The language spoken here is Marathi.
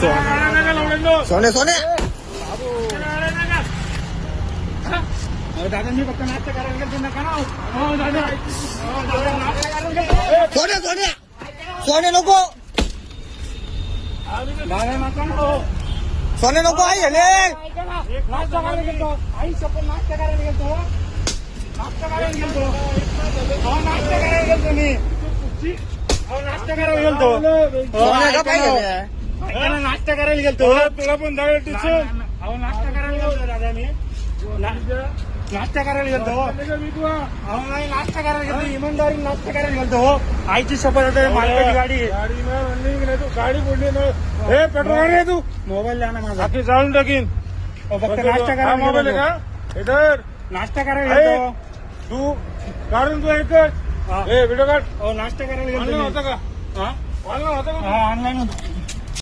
सोने सोने दादा मी फक्त नाश्ता करायला गेलो नका ना सोने सोने सोने नको दादा नका ना सोने नको आई हेले नाश्ता करायला गेलो आई सपोज नाश्ता करायला गेलो नाश्ता करायला गेलो नाश्ता करायला गेलो मी नाश्ता करायला गेलो सोने का पाहिजे नाश्ता करायला गेलो तुला पण जाऊ टीचर नाश्ता करायला गेलो दादा मी नाश्ता करायला गेलो नाही नाश्ता करायला गेलो इमानदारी नाश्ता करायला गेलो आईची शपथ होते मालकाची गाडी गाडी बोलली ना हे पेट्रोल गाडी आहे तू मोबाईल द्या ना माझा जाळून टाकीन फक्त नाश्ता करायला मोबाईल का इधर नाश्ता करायला गेलो तू काढून तू एकच व्हिडिओ काढ नाश्ता करायला गेलो होता का ऑनलाईन होता